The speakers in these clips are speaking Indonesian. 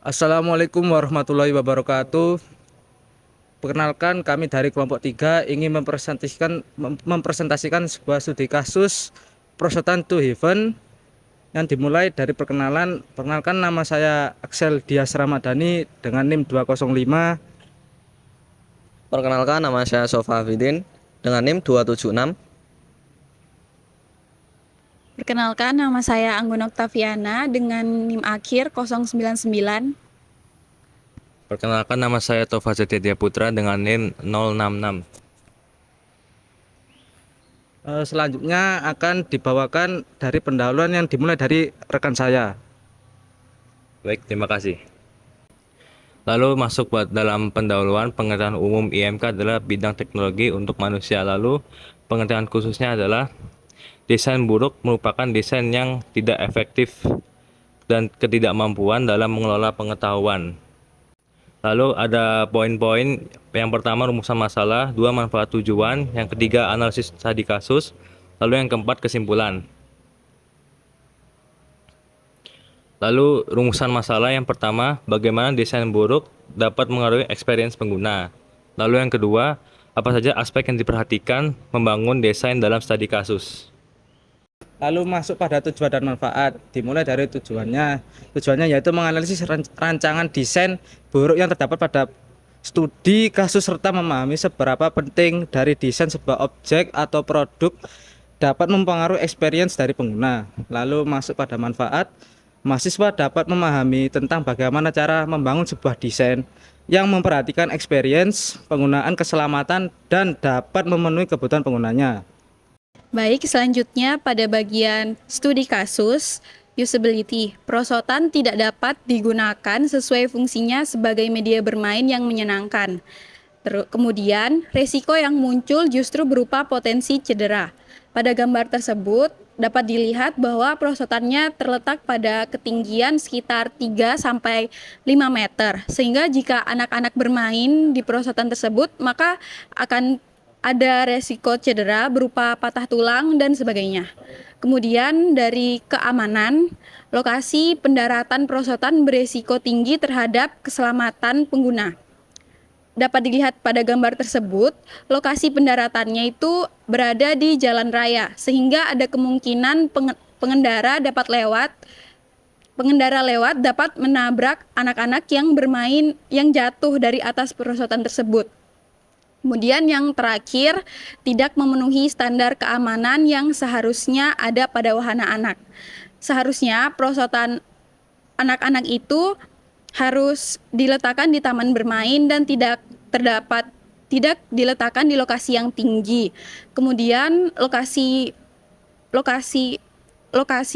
Assalamualaikum warahmatullahi wabarakatuh. Perkenalkan, kami dari kelompok 3 ingin mempresentasikan sebuah studi kasus Prosotan to Heaven yang dimulai dari perkenalan. Perkenalkan, nama saya Axel Dias Ramadhani dengan NIM 205. Perkenalkan, nama saya Sofa Hafidin dengan NIM 276. Perkenalkan, nama saya Anggun Oktaviana dengan NIM akhir 099. Perkenalkan, nama saya Tova Setia Putra dengan NIM 066. Selanjutnya akan dibawakan dari pendahuluan yang dimulai dari rekan saya. Baik, terima kasih. Lalu masuk dalam pendahuluan. Pengertian umum IMK adalah bidang teknologi untuk manusia. Lalu pengertian khususnya adalah desain buruk merupakan desain yang tidak efektif dan ketidakmampuan dalam mengelola pengetahuan. Lalu ada poin-poin. Yang pertama, rumusan masalah. 2, manfaat tujuan. Yang ketiga, analisis studi kasus. Lalu yang keempat, kesimpulan. Lalu rumusan masalah yang pertama, bagaimana desain buruk dapat mengaruhi experience pengguna. Lalu yang kedua, apa saja aspek yang diperhatikan membangun desain dalam studi kasus. Lalu masuk pada tujuan dan manfaat. Dimulai dari tujuannya. Tujuannya yaitu menganalisis rancangan desain buruk yang terdapat pada studi kasus serta memahami seberapa penting dari desain sebuah objek atau produk dapat mempengaruhi experience dari pengguna. Lalu masuk pada manfaat. Mahasiswa dapat memahami tentang bagaimana cara membangun sebuah desain yang memperhatikan experience, penggunaan, keselamatan, dan dapat memenuhi kebutuhan penggunanya. Baik, selanjutnya pada bagian studi kasus, usability. Prosotan tidak dapat digunakan sesuai fungsinya sebagai media bermain yang menyenangkan. Kemudian, resiko yang muncul justru berupa potensi cedera. Pada gambar tersebut, dapat dilihat bahwa prosotannya terletak pada ketinggian sekitar 3-5 meter. Sehingga jika anak-anak bermain di prosotan tersebut, maka akan ada resiko cedera berupa patah tulang dan sebagainya. Kemudian dari keamanan, lokasi pendaratan prosotan beresiko tinggi terhadap keselamatan pengguna. Dapat dilihat pada gambar tersebut, lokasi pendaratannya itu berada di jalan raya, sehingga ada kemungkinan pengendara lewat dapat menabrak anak-anak yang bermain yang jatuh dari atas perosotan tersebut. Kemudian yang terakhir, tidak memenuhi standar keamanan yang seharusnya ada pada wahana anak. Seharusnya perosotan anak-anak itu harus diletakkan di taman bermain dan tidak diletakkan di lokasi yang tinggi. Kemudian lokasi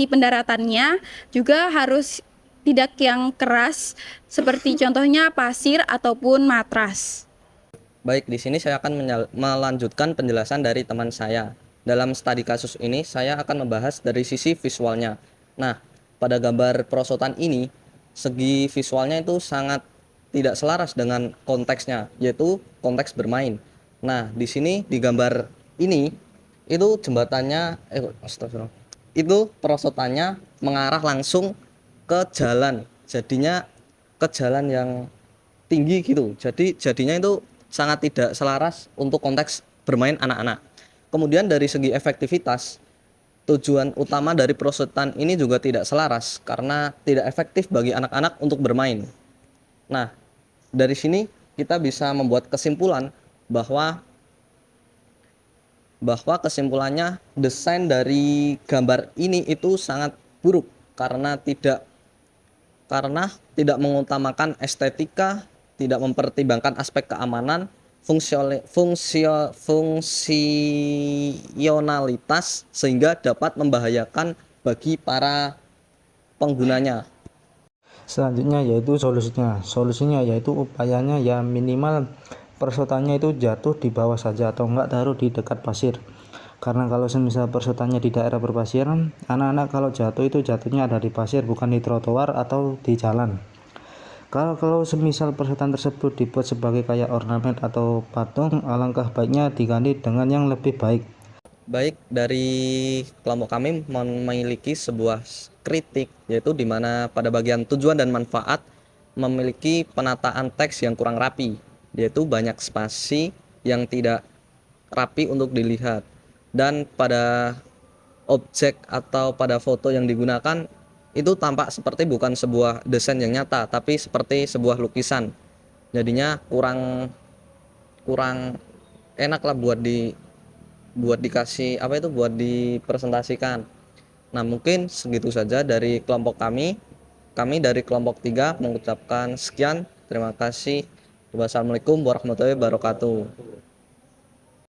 pendaratannya juga harus tidak yang keras seperti contohnya pasir ataupun matras. Baik, di sini saya akan melanjutkan penjelasan dari teman saya. Dalam studi kasus ini, saya akan membahas dari sisi visualnya. Nah, pada gambar perosotan ini, segi visualnya itu sangat tidak selaras dengan konteksnya, yaitu konteks bermain. Nah, di sini di gambar ini, itu jembatannya, itu perosotannya mengarah langsung ke jalan. Jadinya ke jalan yang tinggi gitu. Jadinya itu sangat tidak selaras untuk konteks bermain anak-anak. Kemudian dari segi efektivitas, tujuan utama dari perosotan ini juga tidak selaras karena tidak efektif bagi anak-anak untuk bermain. Nah, dari sini kita bisa membuat kesimpulan bahwa kesimpulannya desain dari gambar ini itu sangat buruk karena tidak mengutamakan estetika, tidak mempertimbangkan aspek keamanan, fungsionalitas sehingga dapat membahayakan bagi para penggunanya. Selanjutnya yaitu solusinya yaitu upayanya ya minimal perosotannya itu jatuh di bawah saja atau enggak taruh di dekat pasir, karena kalau semisal perosotannya di daerah berpasiran, anak-anak kalau jatuh itu jatuhnya ada di pasir, bukan di trotoar atau di jalan. Kalau semisal perosotan tersebut dibuat sebagai kayak ornamen atau patung, alangkah baiknya diganti dengan yang lebih baik. Baik, dari kelompok kami memiliki sebuah kritik, yaitu di mana pada bagian tujuan dan manfaat memiliki penataan teks yang kurang rapi, yaitu banyak spasi yang tidak rapi untuk dilihat. Dan pada objek atau pada foto yang digunakan itu tampak seperti bukan sebuah desain yang nyata, tapi seperti sebuah lukisan. Jadinya kurang kurang enak lah buat dikasih apa itu buat dipresentasikan. Nah, mungkin segitu saja dari kelompok kami. Kami dari kelompok 3 mengucapkan sekian. Terima kasih. Wassalamualaikum warahmatullahi wabarakatuh.